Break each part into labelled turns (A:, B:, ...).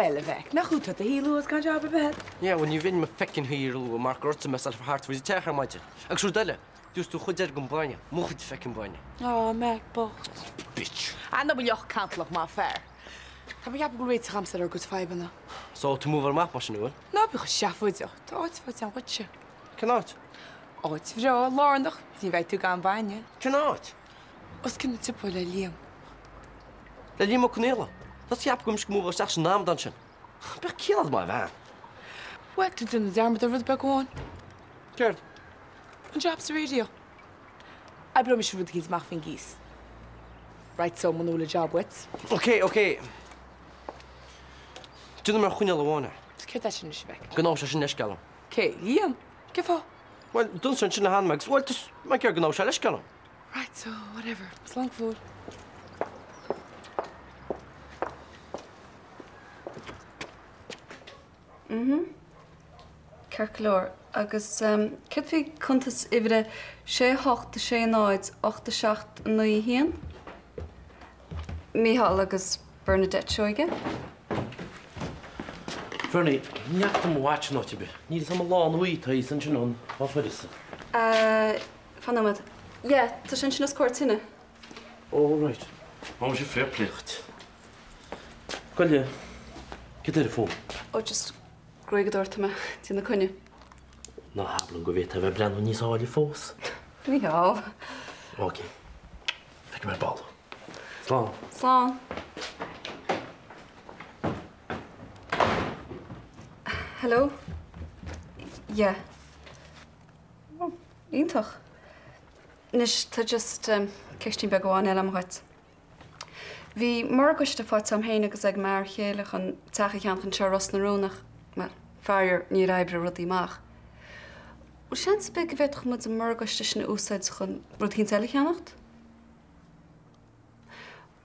A: Well, Vec, na goed, the heel was going job a bit.
B: Yeah, when you win me fucking here, Mark Rutzen myself for heart, was it tear much? I'm sure that. Just to goed zeggen bonje, mocht fucking bonje.
A: Oh, Mac, bocht.
B: Bitch.
A: I know you can't look my fair. Heb je great Ramsar or good five na?
B: So to move our map machine nu?
A: No, be chef with you. Tot wat zijn wat je.
B: Cannot.
A: Oh, it's vrouw Lauren nog. Die weet toe gaan banje.
B: Cannot.
A: Os kan het op de liam.
B: De liam ook nela. Dat je hebt komt move als zijn naam dan zijn. Ben killed my van.
A: Wat doet in de darm met de gewoon?
B: Gerd.
A: Een jobs radio. I promise you would mag van geese. Right so manula job with.
B: Okay. Doe maar goed alone.
A: Skert dat je niet weg.
B: Genau zo zijn schalen.
A: Okay, liam. Geval.
B: Well, don't send in the hand max. Well, just make your genau schalen.
A: Right so whatever. It's long food.
C: Cerclór, agus cit bhí contas uimhre 6-8 6-9 8 9 hían? Mícheál agus Bernadette Seoige?
D: Fernie, níach tam watch not to be. Níl sam lán uí tá san sin on áfuirisa.
C: Fanamad. Yeah, tá sin sin cuairtíine.
D: Oh, right. Mám sé fairplicht. Coile, cit ar fóm?
C: Oh, just gruigeúirta me, tí na cunne.
D: Na hablan go bhéit a bheith brenn níos áil fós.
C: Mícheál.
D: OK. Feic mar ball. Slán.
C: Slán. Hello? Yeah. Oh, ítach. Nis tá just ceistín be goháin eile am chuit. Bhí mar goiste fáid am héine agus ag mar chéalach an techa chean se Ros na Rónach, mar fear ní raibbre rudí maach. Ú sean be go bhéach mu an mar goiste sin úsáid chun rudín eile cheannacht?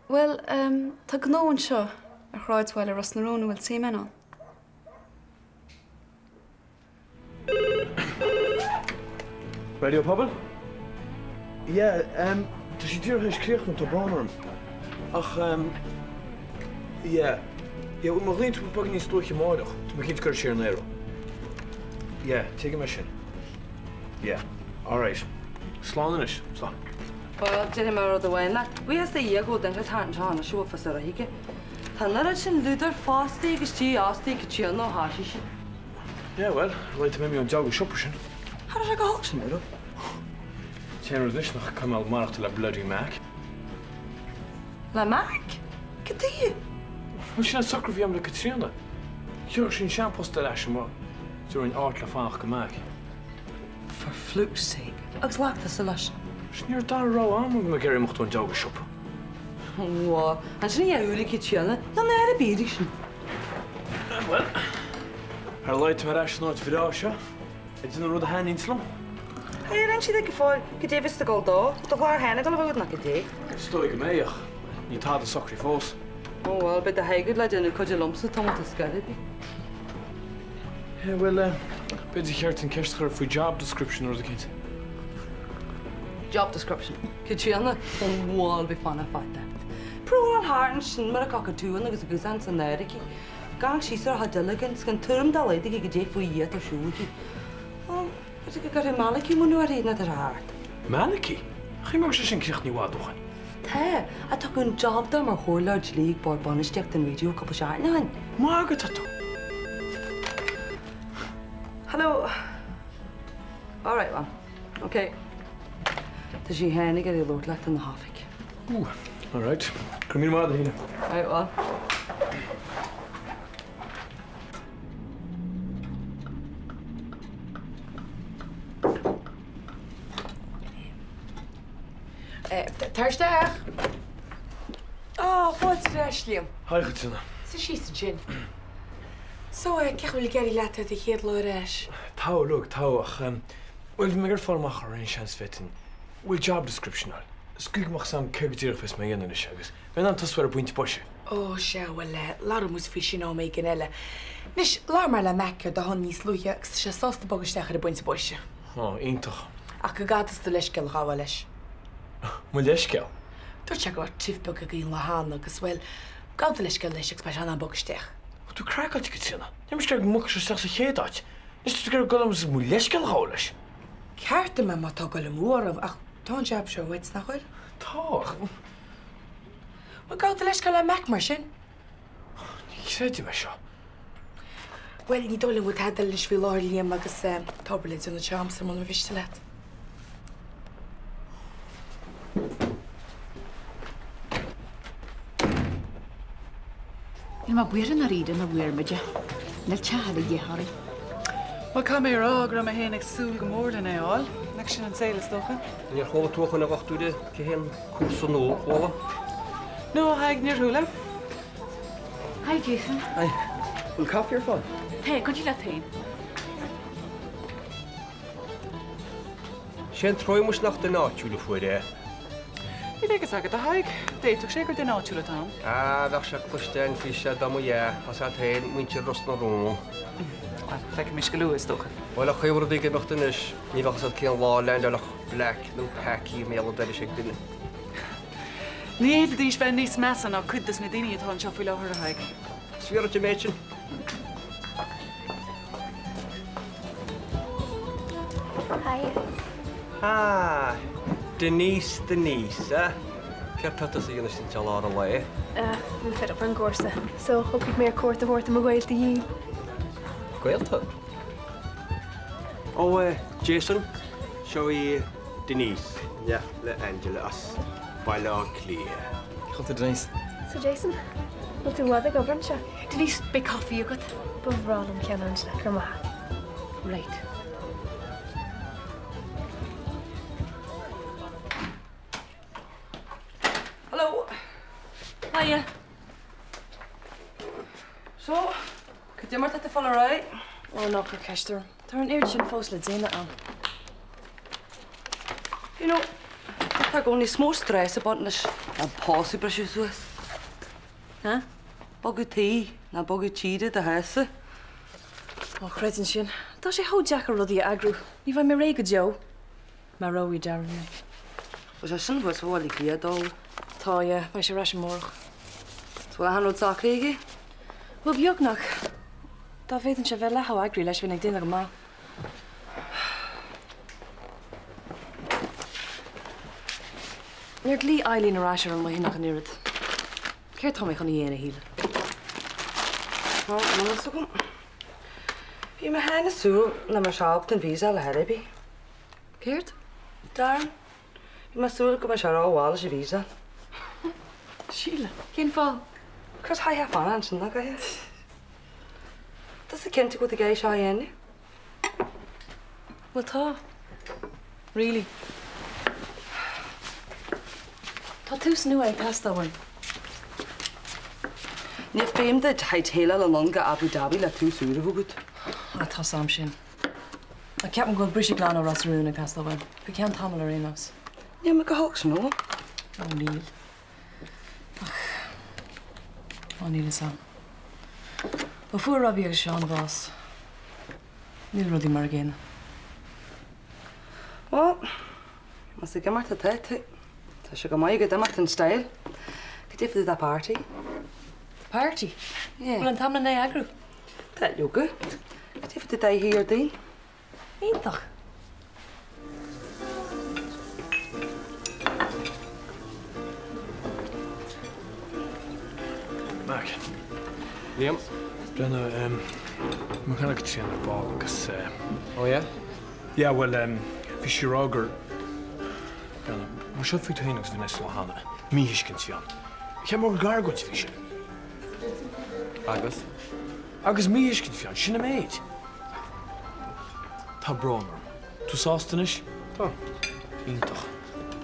C: Well, tá gnóin seo a chráidhil Ros na Róna bhfuil sí meán.
E: Radio Pobble? Yeah, does she do his kirchen to Bonham? Ach, yeah. Yeah, we mag niet we pakken niet stootje morgen. Toen begint het hier nero. Yeah, take a mission. Yeah, all right. Slaan is, slaan.
F: Well, Jenny mar the way na. We has the ego den het hand han show for sara hike. Hannar sin luder fasti gesti asti kichi no hashish.
E: Yeah, well, right to me on job shopping.
F: Har jeg gehalt sin nero?
E: Tjener dus nog kamal markt la bloody Mac.
F: La Mac? Gedi?
E: We zijn soccer via de Katrina. Hier is een shampoos te lachen, maar zo een art la vaag gemaakt.
F: For fluke's sake. Ag slacht the solution.
E: Sneer daar rauw aan, moet me Gary mocht een job shoppen.
F: Wow, en sin ja uli kichana, dan er bedition.
E: Well, haar leidt me rasch nooit verraasje. Het is een rode hand in slam.
F: Hey, ren si de geval, gede wist ik al da, toch waar hen al wat na gede.
E: Stoig me ach. Niet had de soccer vos.
F: Oh well, but the high la den ko lumse tomato skade.
E: Yeah, well, bid zich hert en kerstger voor job description or the kid.
F: Job description. Kichana, dan wall be fun fight that. Pro al harn sin mar cockatoo and agus gusans an neriki. Gang she sir had diligence kan term da lady ge je fu yet a shuki. Oh, ik got a maliki mo no read na der hart.
E: Maliki? Geen mag ze sin kirch nie wat doen.
F: Hey, I took a job there, my whole large league board bonus checked in radio a couple shot now.
E: Margaret tato.
F: Hello. All right, well. Okay. Does she hand get a load left in the hafik?
E: Ooh, all right. Kom hier maar heen.
F: All right, well.
A: Thursdag. Oh, what's that, Liam?
E: Hi, Getzina.
A: So she's a gin. So, ik wil Gary laten de heer Loresh.
E: Tau, look, tau. Well, we gaan voor maken een chance vetten. Well, job description al. Skilk mag sam kebidir fes me in de shagus. Ben dan tas voor punt posje.
A: Oh, sja, well, laat moest fishing nou maken elle. Nis, laat maar la makke de han niet sloeien. Ik sta zelfs de bogestegen de punt posje.
E: Oh, één toch.
A: Ach, gaat het de leskel gaan wel eens.
E: Maar leskel.
A: Toch check wat chif bokken in la han, dus wel. Gaat de leskel les ik pas aan bogesteg.
E: Tú crackad go tína. Níim gur mu se sa chédáit. Is gur gom mú leisceil hális.
A: Cearta me má tá go le mórm ach tá jab seo wit nachfuil?
E: Tá.
A: Má gáta leis go le meic mar sin?
E: Ní séidir me seo.
A: Well, ní dóla bhd headal leis bhí láir líam agus tábalaid an na teamsa man bhiste leat.
G: Il má buir na ríide na bhuiirmeide, na teala dhéthir.
H: Well, come here, gra ma hen súl go mórla na áil, nag sin an saolas docha.
B: Níor chola tuachan a gachtúide ce hen cúsa nó chola.
H: No, haig níor thuúla.
G: Hi, Jason.
B: Ai, bhfuil caí ar fáil?
G: Hey, could you let him?
B: Sé troi mus nach den náitiúla fuair
H: I vegas agad a haig, déitach sé gur den áitiúla tám.
B: bheith se chuistein fi se dam as a héin muinte ros na rún.
H: Well, feic mis go luas docha.
B: Bhil a chuúir ige nach dunis, ní bhechas a cían lálein deach black nó peí mé deile sé duine.
H: Ní éiad dís ben níos mesan á chudas na daine atá seo fuil áthir a haig.
B: Svíar te méidsin?
I: Hi.
B: Ah, Denise, eh? Ceir tutas a dhéana sin te lá an le?
I: Bhín fed up an gcósa, so thug mé cuat a bhirta mo bhil dí.
B: Gailta? Ó, Jason, seo í Denise. Yeah, le Angela as bailá clia.
D: Chulta Denise.
I: So Jason, bhil tú bhd a gobran se?
G: Denise, big coffee you got?
I: Bhrán an cean Angela gur maith.
G: Right.
F: Hello.
G: Hiya.
F: So, could you mark the follow right?
J: Oh, no, Kester. Tá an éir sin fós le déine an.
F: You know, tá go ní smó stress about nas an pási brisiús.
J: Huh?
F: Bogu tí, na bogu tíide a heasa.
J: Oh, chreitin sin. Tá sé hó Jack a rudí agrú. Ní bhaid mé ré go Joe. Mar roí Darren.
F: Was a sin was bháil í dó.
J: Tá, bhaid sé reis mórach.
F: Tá hanú táríige?
J: Bhil beagnach. Tá féitan se bheith leth agrú leis bhín ag duine go má. Níor glí Eileen aráisiir an mhaí nach an irid. Céir tá mé chun dhéana híle.
F: Oh, no so kom. Bhí me hena súil na mar seacht an vísa le heibí.
J: Céirt?
F: Darn. Bhí me súil go mar se ráháil sé vísa.
J: Síle. Cén fáil?
F: Cos ha fan an sin na go he. Tás a cinnte go a géis se dhéana?
J: Well, tá. Really? Tá tús nu ag tastáhain.
F: Ní féim de haidhéile le longa Abu Dhabi le tú súra bhút.
J: A tá sam sin. A ceapan go brise glán ó rasrún ag tastáhain. Go cean tamil ar énos.
F: Ní me go hog san nó?
J: Ó níl. Ó níl sam. Ba fuair rabí agus seán bhás. Níl rudí mar géine.
F: Well, mas a gymart a tete. Tá se go mai go dymart an stail. Go difyd da party.
J: Party?
F: Yeah.
J: Well, an tamna na agrú.
F: Tá luga. Go difyd da hi ar dyn.
J: Íntach.
E: Mac.
B: Liam?
E: Brenna, má chana go trían ar báil agus...
B: Oh, yeah?
E: Yeah, well, fi sé rágur... Brenna, má seo fi tuhéin agus Vanessa Lohana. Mí hiscin tíán. Che mór gargóid fi sin.
B: Agus?
E: Agus mí hiscin fián, sinna méid. Tá brónar. Tú sástanis?
B: Tá.
E: Íntach.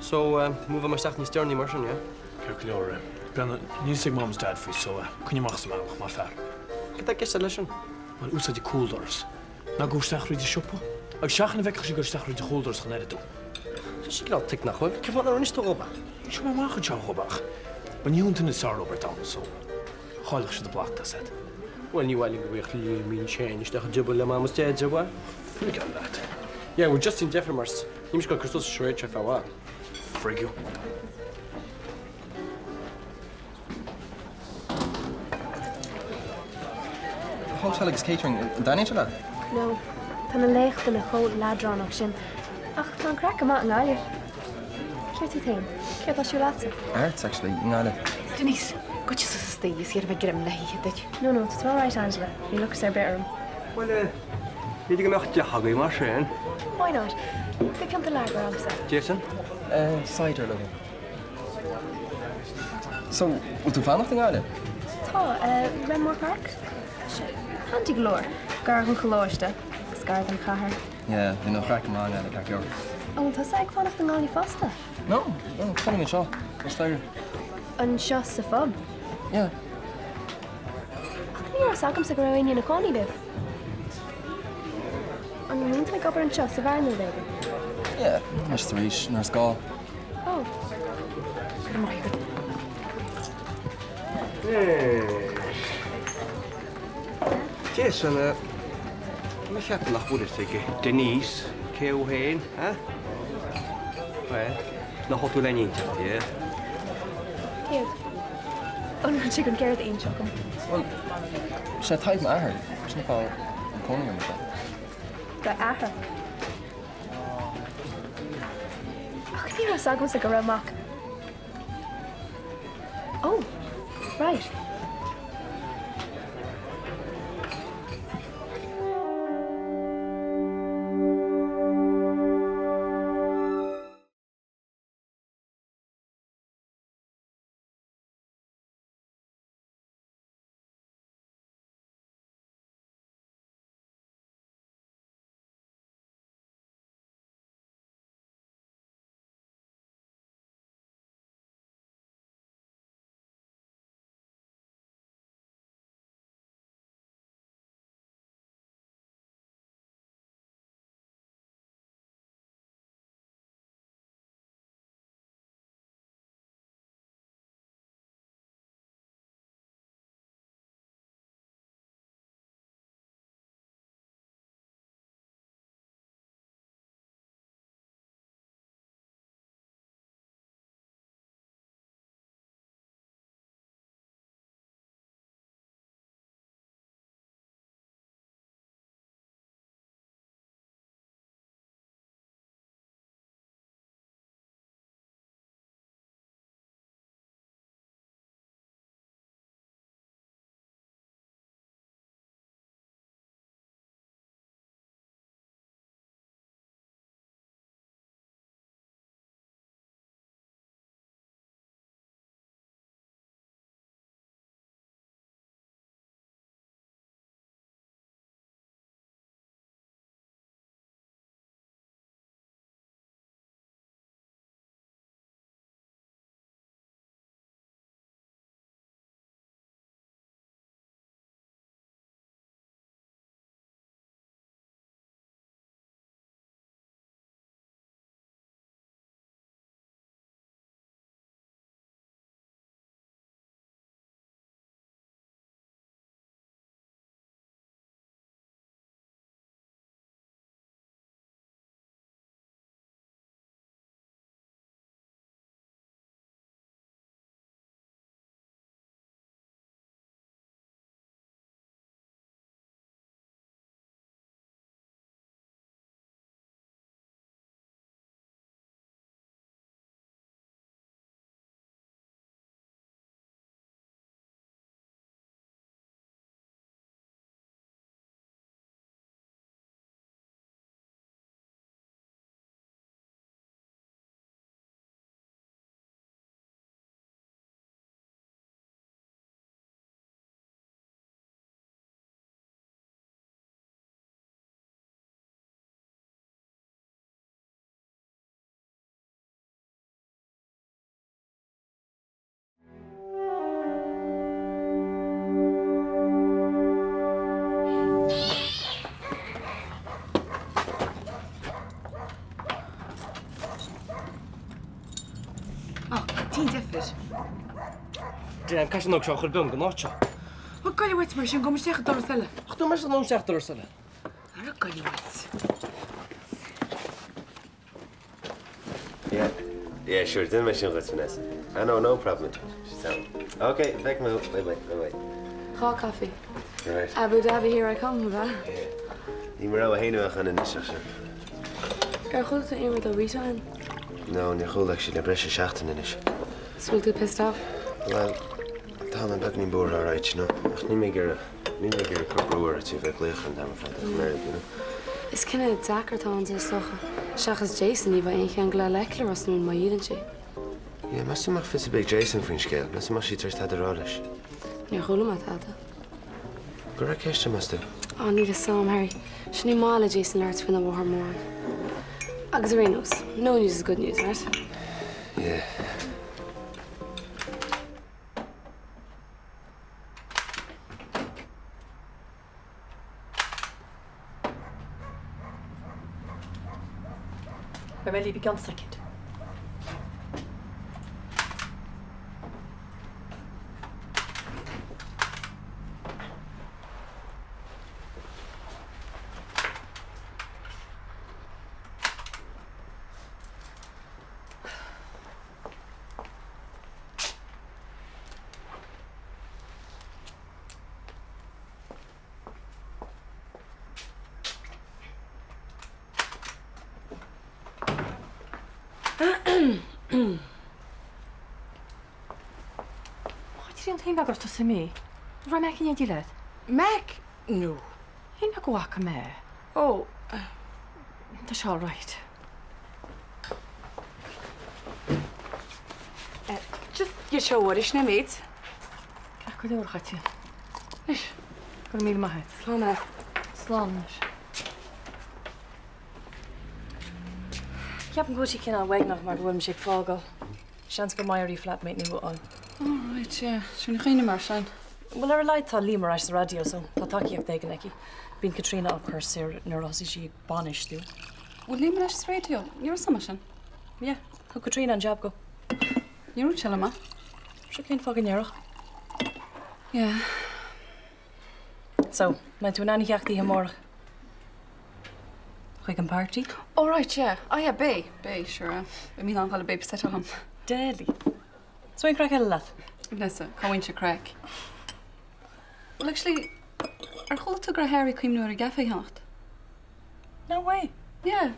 B: So, move mar seach ní stearní mar sin, yeah?
E: Ceir go leor, Brenna, níl sig mom's dad fi, so cunneamach sa meach má fear.
B: Gyda gysau lais sin?
E: Wel, úsa di cooldors. Na gwrstach rydw i siopa. Ag siach yn y fecach si gwrstach rydw i cooldors chan eridw.
B: So si gyda tig na chwyl, cyfod ar ynys to o bach?
E: Siw mae mach yn siaw o bach. Mae'n iwn tyn y sar o'r dan, so... Choelach sydd y blach da sed.
B: Wel, ni wali gwych li mi'n change, dach jibl le mam ystod jibl.
E: Frigal that.
B: Yeah, we're just in Jeffremars. Ni'n mysgol Christos Shred chef awa.
E: Frigil.
K: hotel agus catering Danny to that?
I: No, tá na lécht na cho ladránach sin. Ach, tá an crack amach an gáir. Ceir tú tain? Ceir tá siú lása?
K: Arts, actually, ngale.
G: Denise, go just as stay, you see if I get him nahi hit.
I: No, it's all right, Angela. He looks their better.
L: Well, need to go to Haggy Marshall.
I: Why not? They come to Lager, I'm saying.
L: Jason?
K: Cider, look. So, what do you find nothing out of it?
I: Tá, Renmore Park? Handy galore. Gargan Colorsta. Scargan Cahar.
K: Yeah, you know, crack him on out of Cacker.
I: Oh, tá saig fan of the Ngali Fosta?
K: No, calling me Shaw. What's there?
I: An Shaw sa fob?
K: Yeah.
I: Can you sagam sa growing in a conny bib? An you mean to make up an Shaw sa varno baby?
K: Yeah, there's three, there's Gall.
I: Oh.
L: Jason, ma siap nach bwyd ystig Denise, Cew Hen, ha? Wel, na hotw le'n un tiach, ie?
I: Cute. Oh, no, chicken carrot ein chocolate.
K: Well, she's a type of ahar. She's not called Coney or something.
I: The ahar. Oh, can you sagam sa gara mock? Oh, right.
A: Tín defis.
B: Dyn, cael nhw'n siarad bym, gan ocho.
A: Wel, gael i wet mar sy'n gomys dechrau do'r sela.
B: Ach, dwi'n meddwl nhw'n siarad o'r sela.
A: Ar y gael i wet.
M: Yeah, sure, dyn mae sy'n gwrs Vanessa. I know, no problem. She's down. Okay, back me. Wait.
C: Hot coffee.
M: Right.
I: Abu Dhabi, here I come, va?
M: Ní mar a héanamh an in is.
I: Chulta éar do bhíteáin.
M: No, ní chulach sí le breise seachtain in is.
I: Smúil tú pissed off?
M: Well, tá an bag ní bór áráid, no. Ach ní mé gur corbrúir tí bheith léchan am fan America, you know.
I: Is cinna Zachartáin is socha. Seachas Jason ní bheith aon chean go le leclar as nún mai dhéann sé.
M: Yeah, mas ymach fys y big Jason ffyn sgel. Mas ymach si tars tad yr olis.
I: Níor chula má tada.
M: Gwra ceisio mas du?
I: O, ní a sam, Harry. Sin ní mála Jason Larts fin a bhar mór. Agus a rénos. No news is good news, right?
M: Yeah.
J: Bij mij liep ik aan het second. Hyn bag o'r tos y mi. Rhaid Mac yn ei gilydd.
A: Mac? No.
J: Hyn bag o ac y me.
A: Oh.
J: That's all right.
A: Just you show what is na mate.
J: Ac oedd yw'r chati. Nish. Gwrdd mi ddim ahed.
A: Slán e.
J: Slán nish. Ciap yn gwrs i cyn wegnach mae'r gwylm siag ffogol. Sians go mair I flatmate ni fwol.
C: Oh, right, yeah. Swn i'n chyn mar sian.
J: Wel, ar y laid ta limer eis y radio, so ta taki ag deg yn egi. Byn Katrina o cwrs sy'r neurosi si banish diw.
C: Wel, limer eis y radio? You're sama sian?
J: Yeah, ho Katrina yn jab go.
C: You're ut siala ma?
J: Sio cain ffog yn iarach.
C: Yeah.
J: So, mae dwi'n anu iach di hymorach. Chwig yn party?
C: Oh, right, yeah. Oh, yeah, bay. Bay, sure. By mi'n angal y baby set o hon.
J: Deli. So i'n crack elat?
C: Nesa, cael wynt y crack. Well, actually, ar chwle to gra Harry cwym nhw ar y gaffau hanacht?
J: No way.
C: Yeah.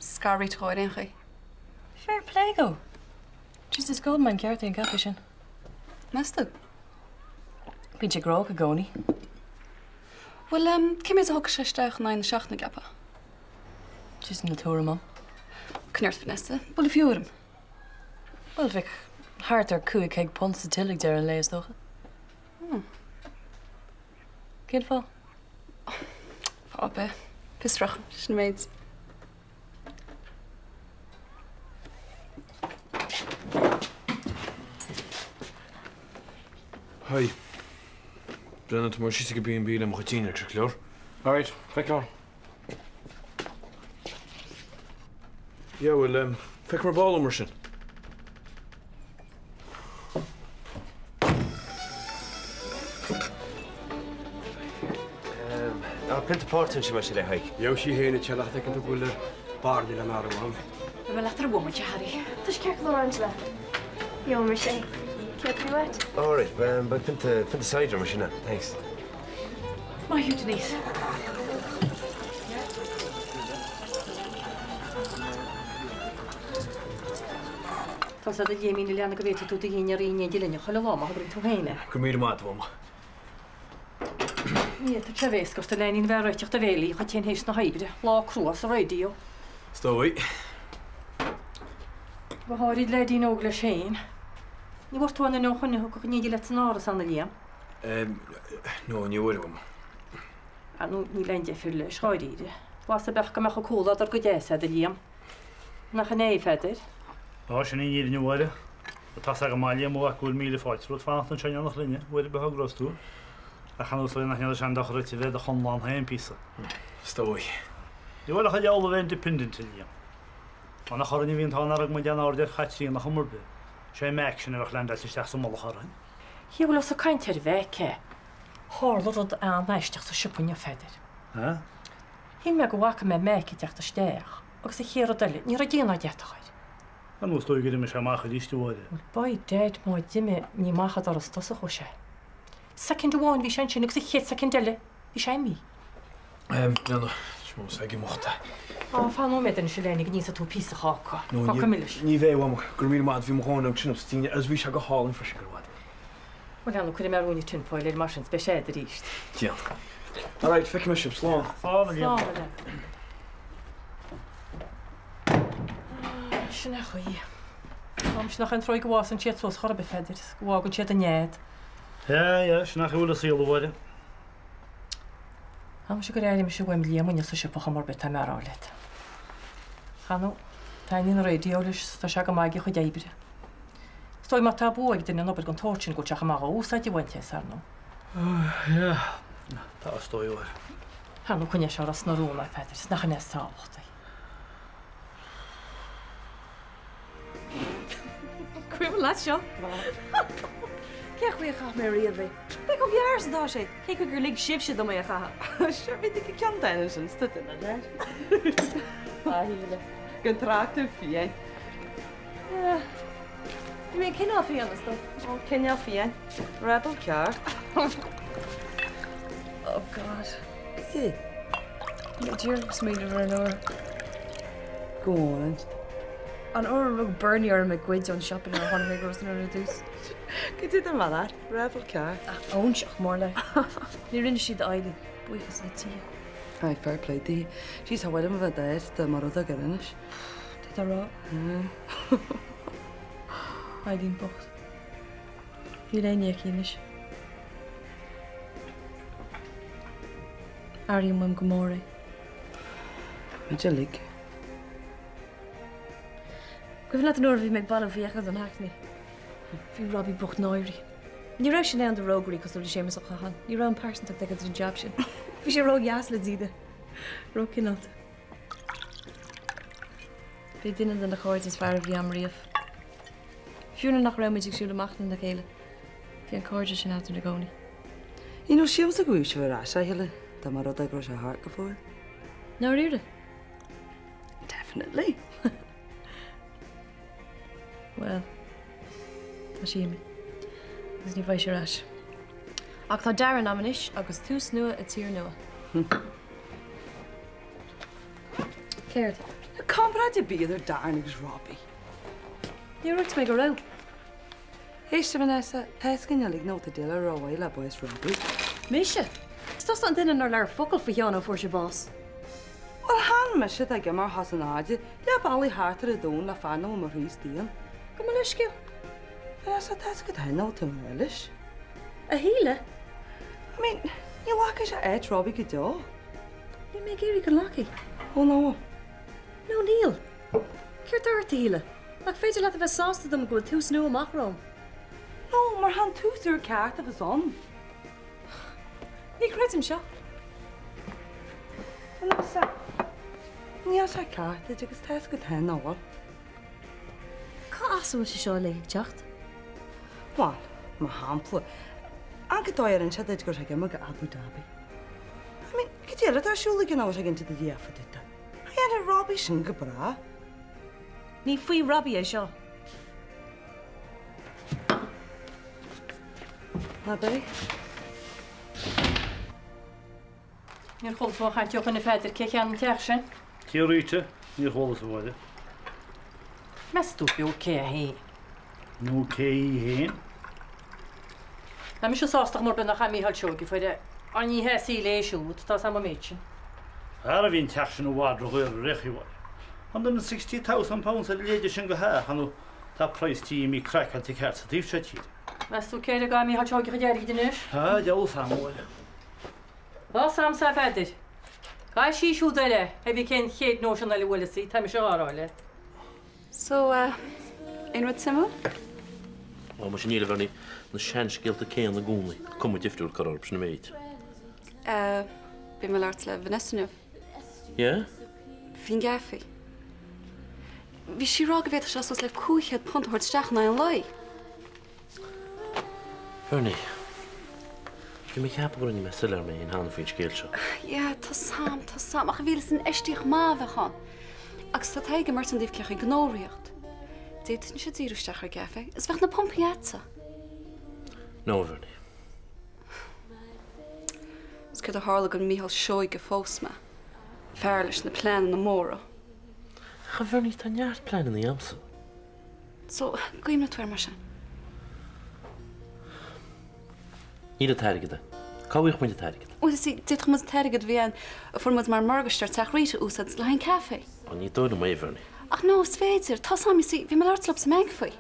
C: Scar reit choed ein chi.
J: Fair play go. Jesus Goldman ceart ein gaffi sin.
C: Mestag?
J: Byd y grog a goni.
C: Wel, cymryd o hog systeach na un siach na gappa.
J: Just yn y tŵr yma.
C: Cynnyrt fynesa. Bwle fiwrym.
J: Wel, fic hart ar cwig heg pons y tilig der yn leis doch. Cyn ffo?
C: Fa be. Pistrach. Sy'n meid.
E: Hi. Brennan, tu mar sísa go bíon bíl am chutíine tre clór.
K: All right, feic lor.
E: Yeah, well, feic mar ball mar sin.
M: Print portan si mar si le haig.
L: Jew si héna teach ag an bhfuil bardi le mar am.
I: Mae letar woman ti, Harry. Tys ceir glor Angela. Jo, mar sé. Ceir ti wet?
M: All right, but print cider mar sinna. Thanks.
J: Mae hiw Denise. Tás a dy iemin I lianna go beth o dwi un ar un dilyn o'ch hwyl o'ma hwyl to heine.
E: Gymryd mat fwm.
J: Ie, ta trefes gos dy len i'n fer oeddech dy feli, chwa ti'n heis na haibyd, la crwas o radio.
E: Stowi.
J: Fy horid le di'n ogla Shane. Ni wrth o'n yn o'ch hwnnw hwch ni di let yn oras anna liam.
E: No, ni wyr fwm.
J: A nhw ni lendia ffyrle, schoed I di. Was y bech gymach o cwlad ar gwydesa dy liam. Nach yn ei feder.
N: O, sy'n ein i'r niwyd. Y tas ag amalia mw ac 1,000 ffaith. Rwy'n ffannach yn sianio nach lynia. Wedi bych o gros dŵr. A chan wrth o'n hynny sian dach rhaid I fed a chonlan hain pisa.
E: Stowi.
N: Ni wel ach iawl o fe independent yn liam. Ond ach o'r ni fi'n tawn ar ag mwyd anna ordiad chatri yn ach ymwrby. Sian meg sy'n efo'ch landa ti stach sy'n molach ar hyn.
J: Hi wel os o caint ar fe ce. Horl rod an eistach sa siwpwn i feder.
N: Ha?
J: Hi meg o wac me meg I teach da stech. Agus I chir o dylu, ni rhaid i'n oed iatach oed.
N: Yn mwys dwi gyda mi sian mach o ddist i wad.
J: Wel, boi dead mwy dymu ni machad ar ystos o chwysau. Second one bhí sin sinnig sa chéad second deile. Bhí sé mí.
E: No, smós feigi mochta.
J: Á fanú méid an silénig níos a tú pí a cháá.
E: Ní bhéh gur mí mád bhí mháin sin tíine as bhí se go hálan fre go bhd.
J: Well anú chuir marúna tinfáil mar sin be sé a ríist.
E: Tían. Alright, feici me sib slán.
J: Sinna chuí. Am sin nach an troi gohás an siad sos chorbe feidir, gohágann siad a néad.
N: Ja, sin nach bhfuil síolhide.
J: Am se go réirim se bhfuim líamúine sa se pochamór be tá merálet. Chanú, taíon réideolalas tá se go maigi chu déibre. Stoi má tá bú ag duine nobal an tóirtin go teach amach úsáid bhainte sarnú.
N: Tá stóíhar.
J: Hanú chune se ras narúna feidir nach an nes tábhachtta.
C: Cuimh le seo? Ceach bhí cha mé riamh. Be go bhears dá sé, ché go gur lig sibse do mé a cha.
F: Sure bhí go cean daine sin stutine le. Híle gon tráú fiin.
C: Dú mé cinná fiannas do?
F: Ó cinneal fiin. Rebel ceart.
C: Oh God. Sí. Dúr smíidir an óir.
F: Góin.
C: An óir rug burníar me gcuid an shopping ar tháinig gros an ar dús.
F: Go dtí an mala, Rebel ceart.
C: Ón seach mór le. Ní rinne siad aile, buchas na tí.
F: Ai fair play tí. Sís ha bhfuil bheith déir de mar a ganis.
C: Tá rá? Aidín bocht. Bhí léine cínis. Airím mam go móra.
F: Magellig.
C: Go bhfuil an óir bhí meid ball bhíochad an haithní. Bhí Robbie bocht náirí. Ní raibh sin an do rógarí cos bhfuil sémas a chachan. Ní raibh an páirsanach ag an job sin. Bhí sé róg jaas le díide. Róg cinálta. Bhí duine den na cháid is fear bhí am riamh. Fiúna nach raimiid ag siúla machtain na chéile. Bhí an cáide sin átar na gcónaí.
F: Í nó sios a gúis bhar a heile tá mar rud agro a hart go fóil.
C: Ná riúda?
F: Definitely.
C: Well, tá síimi. Agus ní bhaid sé ráis. Ach tá dearan am inis agus tús nua a tír nua. Céird.
F: Compráide bíidir darn agus Robbie.
C: Ní ruirt mé go rá.
F: Éiste Vanessa, teiscin lig nó a déile roiil le buis Robbie.
C: Mise? Stas an duine ar leir focail fa cheanna fuair sé bás.
F: Well han me si ag mar has an áide, le bailí hátar a dún le fanna mar rís díon.
C: Go mar leisciú?
F: Vanessa, teis go tainál tú leilis.
C: A híle?
F: I mean, ní lacha sé éit Robbie go deo.
C: Ní mé géirí go laci.
F: Ó nó.
C: No níl. Ceirt ar híle. Ach féidir le a bheith sásta dom go tús nua amachrám.
F: No, mar han túsúr ceart a bheits an.
C: Ní chréitim seo.
F: Vanessa, ní sé ceart agus teis go tainál.
C: Cá asúil sé seo le teacht?
F: Bháil, má hámpla. Angadóir an seid gur sé go Abu Dhabi. I mean, go dtíile arsúla gin áir ginnta de díafa duta. Dhéana Robbie sin go bra.
C: Ní faoi Robbie é seo.
F: Na bé?
J: Níor chulfá chaiteoch na féidir ce an teach sin?
N: Tíríte, ní cholas a bhide.
J: Meú beú cé hé.
N: Nó cé héin?
J: Na mis sástach mór ben nach cha míhall seogi foiide an ní heí léisiút tá sam méidsin.
N: Ar a bhín teach sin bhádra chuir réchiúir. An den £60,000 a léidir sin go he chanú tá preistí mí creiceil tí ceart sa tíh sé tíad.
J: Meú céir a míhall seogi go déir idirnis?
N: Tá deol samhil.
J: Lá sam sa féidir. Gá síisiú deile he bhí cén chéad nó an le bhfuilasí tá se áráile.
C: So, ein rud simú?
D: Á mar sin níle bhení na seanscéalta céan na gúnaí, cumú difriúil choráb sin na méid.
C: Bhí me leart le Vanessa.
D: Yeah?
C: Bhín gafaí. Bhí si rá go bhéidir seas le cúichead pontthir steach na an lai.
D: Bernie, go mé ceap goí me silar mé in hána faoin scéil seo.
C: Ja, tá sam, ach bhíle san eistíoch mábhechan. Agus tá taige mar an díobh cecha gnóíocht. Déitin sé díúisteach ar gafa, is bheith na pompiatsa.
D: No, Bernie.
C: Is go a hála an míhall seoig go fósma. Fearlis na plán na móra.
D: Cha bhar ní tá neart plein in amsa.
C: So, goim na tuair mar sin.
D: Ní a teirigide. Cáíoch mu a teirigide.
C: O, sí, dit chum teirigid bhían a formad mar margastar teach ríte úsad lein café.
D: An ní dóna mé bharni.
C: Ach no, is féidir, tá sam sí, bhí me leirtlop sa meg faoi.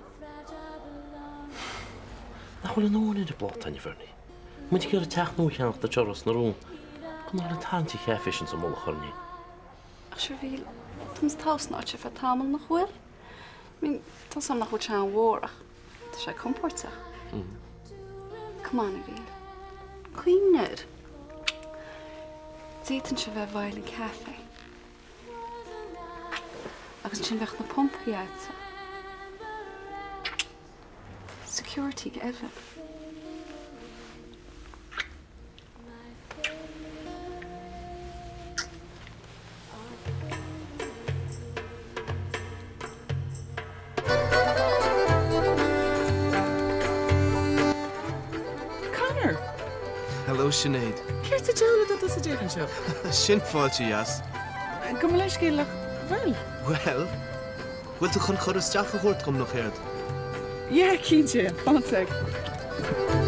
D: Na chuil an óna de blát taine bharni. Mu gur a teach nó cheanach de teras na rún. Chun ar an tantí chefisin sa mola chorní.
C: Ach sure bhíl, tums tásnáid se fe tamil nach bhfuil. Mín, tá sam nach bhfuil se an mhórach. Tá sé compórteach. Cumán a bhíl. Cuimneir. Dítan se bheith bhail in café. Agus sin bheith na pompaí áitsa. Security go eile.
K: Hello, Sinead.
H: Ceirt a teala dat is a déan seo.
K: Sin fáilte as.
H: Go leis céalach bhil?
K: Well, bhfuil tú chun chur isteach a chóirt gom nach chéad?
H: Ié, cínte, fáteag.